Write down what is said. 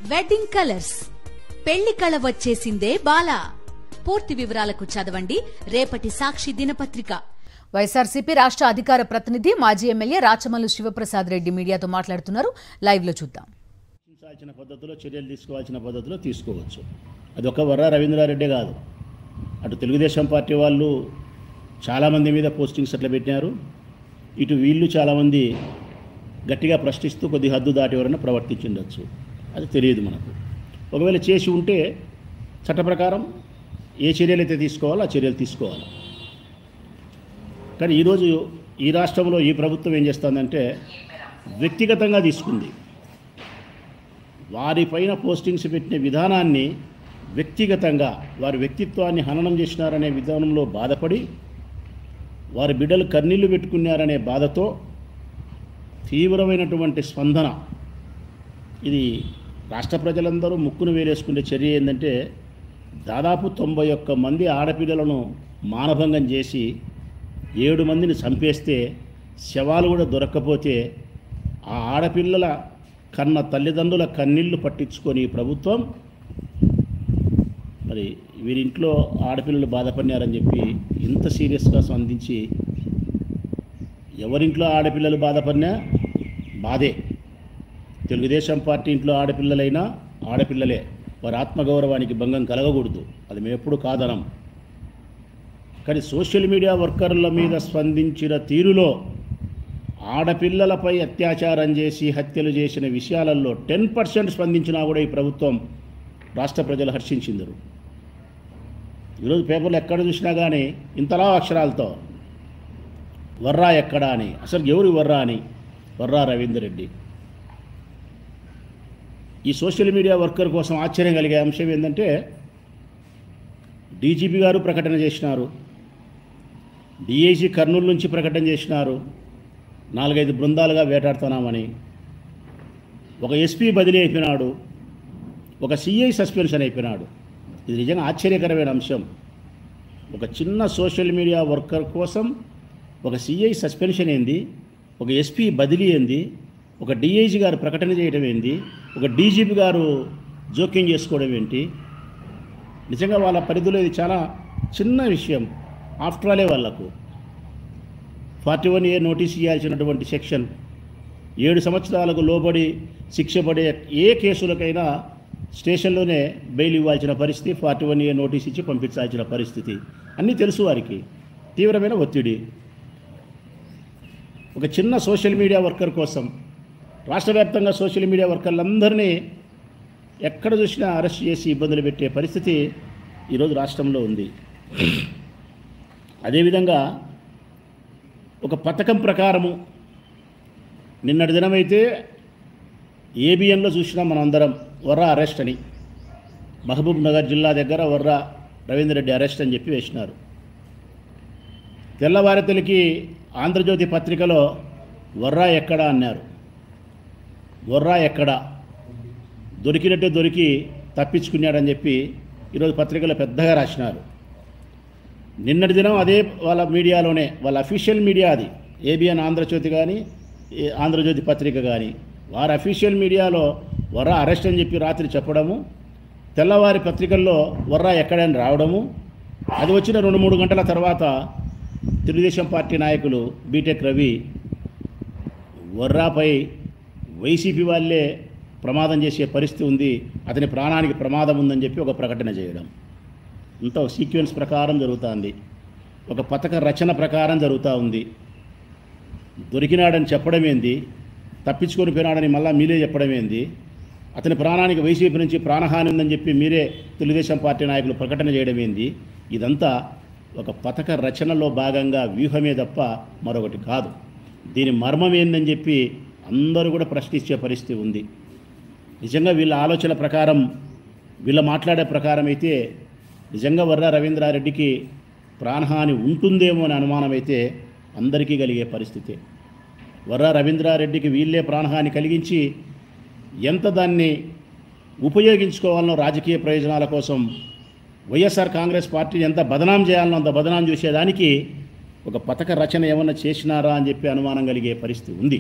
Wedding colours పెళ్లి కళ వచ్చేసిందే బాలా. పూర్తి వివరాలకు చదవండి రేపటి సాక్షి దినపత్రిక. వైఎస్ఆర్సీపీ రాష్ట్ర అధికార ప్రతినిధి మాజీ ఎమ్మెల్యే రాచమల్లు శివప్రసాద్ రెడ్డి మీడియాతో మాట్లాడుతున్నారు. లైవ్ లో చూద్దాం. పద్ధతిలో చర్యలు తీసుకోవాల్సిన పద్ధతిలో తీసుకోవచ్చు. అది ఒక వర్రా రవీంద్రారెడ్డే కాదు, అటు తెలుగుదేశం పార్టీ వాళ్ళు చాలామంది మీద పోస్టింగ్స్ అట్లా పెట్టినారు, ఇటు వీళ్ళు చాలామంది గట్టిగా ప్రశ్నిస్తూ కొద్ది హద్దు దాటి ఎవరైనా ప్రవర్తించుండొచ్చు. అది తెలియదు మనకు. ఒకవేళ చేసి ఉంటే చట్ట ప్రకారం ఏ చర్యలు అయితే తీసుకోవాలో ఆ చర్యలు తీసుకోవాలి. కానీ ఈరోజు ఈ రాష్ట్రంలో ఈ ప్రభుత్వం ఏం చేస్తుందంటే వ్యక్తిగతంగా తీసుకుంది. వారిపైన పోస్టింగ్స్ పెట్టిన విధానాన్ని వ్యక్తిగతంగా వారి వ్యక్తిత్వాన్ని హననం చేసినారనే విధానంలో బాధపడి వారి బిడ్డలు కన్నీళ్లు పెట్టుకున్నారనే బాధతో తీవ్రమైనటువంటి స్పందన. ఇది రాష్ట్ర ప్రజలందరూ ముక్కును వేలేసుకునే చర్య ఏంటంటే దాదాపు 91 మంది ఆడపిల్లలను మానభంగం చేసి 7 మందిని చంపేస్తే శవాలు కూడా దొరక్కపోతే ఆ ఆడపిల్లల కన్న తల్లిదండ్రుల కన్నీళ్లు పట్టించుకొని ప్రభుత్వం మరి వీరింట్లో ఆడపిల్లలు బాధపడినారని చెప్పి ఇంత సీరియస్గా స్పందించి ఎవరింట్లో ఆడపిల్లలు బాధపడినా బాధే. తెలుగుదేశం పార్టీ ఇంట్లో ఆడపిల్లలైనా ఆడపిల్లలే, వారి ఆత్మగౌరవానికి భంగం కలగకూడదు, అది మేము ఎప్పుడు కాదనం. కానీ సోషల్ మీడియా వర్కర్ల మీద స్పందించిన తీరులో ఆడపిల్లలపై అత్యాచారం చేసి హత్యలు చేసిన విషయాలలో 10% స్పందించినా కూడా ఈ ప్రభుత్వం రాష్ట్ర ప్రజలు హర్షించిందరు. ఈరోజు పేపర్లు ఎక్కడ చూసినా కానీ ఇంతలా అక్షరాలతో వర్రా ఎక్కడా అని, అసలు ఎవరు వర్రా అని, వర్రా రవీందర్ రెడ్డి. ఈ సోషల్ మీడియా వర్కర్ కోసం ఆశ్చర్యం కలిగే అంశం ఏంటంటే డీజీపీ గారు ప్రకటన చేసినారు, డిఐజీ కర్నూలు నుంచి ప్రకటన చేసినారు, 4-5 బృందాలుగా వేటాడుతున్నామని. ఒక ఎస్పీ బదిలీ అయిపోయినాడు, ఒక సిఐ సస్పెన్షన్ అయిపోయినాడు. ఇది నిజంగా ఆశ్చర్యకరమైన అంశం. ఒక చిన్న సోషల్ మీడియా వర్కర్ కోసం ఒక సిఐ సస్పెన్షన్ ఏంది, ఒక ఎస్పీ బదిలీ ఏంది, ఒక డిఐజీ గారు ప్రకటన చేయడం ఏంది, ఒక డీజీపీ గారు జోక్యం చేసుకోవడం ఏంటి. నిజంగా వాళ్ళ పరిధిలో ఇది చాలా చిన్న విషయం. ఆఫ్టర్ ఆలే వాళ్లకు 41A నోటీస్ ఇవ్వాల్సినటువంటి సెక్షన్ 7 సంవత్సరాలకు లోబడి శిక్ష పడే ఏ కేసులకైనా స్టేషన్లోనే బెయిల్ ఇవ్వాల్సిన పరిస్థితి, 41A నోటీస్ ఇచ్చి పంపించాల్సిన పరిస్థితి అన్నీ తెలుసు వారికి. తీవ్రమైన ఒత్తిడి. ఒక చిన్న సోషల్ మీడియా వర్కర్ కోసం రాష్ట్ర వ్యాప్తంగా సోషల్ మీడియా వర్కర్లందరినీ ఎక్కడ చూసినా అరెస్ట్ చేసి ఇబ్బందులు పెట్టే పరిస్థితి ఈరోజు రాష్ట్రంలో ఉంది. అదేవిధంగా ఒక పథకం ప్రకారము నిన్నటి దినమైతే ఏబిఎన్లో చూసినాం మనందరం వర్రా అరెస్ట్ అని. మహబూబ్ నగర్ జిల్లా దగ్గర వర్రా రవీందర్ రెడ్డి అరెస్ట్ అని చెప్పి వేసినారు. తెల్లవారితలకి ఆంధ్రజ్యోతి పత్రికలో వర్రా ఎక్కడా అన్నారు. వర్రా ఎక్కడా దొరికినట్టే దొరికి తప్పించుకున్నాడని చెప్పి ఈరోజు పత్రికలో పెద్దగా రాసినారు. నిన్నటి దినం అదే వాళ్ళ మీడియాలోనే, వాళ్ళ అఫీషియల్ మీడియా అది, ఏబిఎన్ ఆంధ్రజ్యోతి కానీ ఆంధ్రజ్యోతి పత్రిక కానీ, వారి అఫీషియల్ మీడియాలో వర్రా అరెస్ట్ అని చెప్పి రాత్రి చెప్పడము, తెల్లవారి పత్రికల్లో వర్రా ఎక్కడని రావడము, అది వచ్చిన 2-3 గంటల తర్వాత తెలుగుదేశం పార్టీ నాయకులు బీటెక్ రవి వర్రాపై వైసీపీ వాళ్ళే ప్రమాదం చేసే పరిస్థితి ఉంది, అతని ప్రాణానికి ప్రమాదం ఉందని చెప్పి ఒక ప్రకటన చేయడం. ఇంత ఒక సీక్వెన్స్ ప్రకారం జరుగుతుంది, ఒక పథక రచన ప్రకారం జరుగుతూ ఉంది. దొరికినాడని చెప్పడం ఏంది, తప్పించుకొని పోయినాడని మళ్ళీ మీరే చెప్పడం ఏంది, అతని ప్రాణానికి వైసీపీ నుంచి ప్రాణహాని ఉందని చెప్పి మీరే తెలుగుదేశం పార్టీ నాయకులు ప్రకటన చేయడం ఏంది. ఇదంతా ఒక పథక రచనలో భాగంగా వ్యూహమే తప్ప మరొకటి కాదు. దీని మర్మం ఏందని చెప్పి అందరూ కూడా ప్రశ్నించే పరిస్థితి ఉంది. నిజంగా వీళ్ళ ఆలోచన ప్రకారం, వీళ్ళ మాట్లాడే ప్రకారం అయితే నిజంగా వర్రా రవీంద్రారెడ్డికి ప్రాణహాని ఉంటుందేమో అని అనుమానం అయితే అందరికీ కలిగే పరిస్థితి. వర్రా రవీంద్రారెడ్డికి వీళ్ళే ప్రాణహాని కలిగించి ఎంత దాన్ని ఉపయోగించుకోవాలనో రాజకీయ ప్రయోజనాల కోసం వైఎస్ఆర్ కాంగ్రెస్ పార్టీని ఎంత బదనాం చేయాలనో అంత బదనాం చేసేదానికి ఒక పథక రచన ఏమన్నా చేసినారా అని చెప్పి అనుమానం కలిగే పరిస్థితి ఉంది.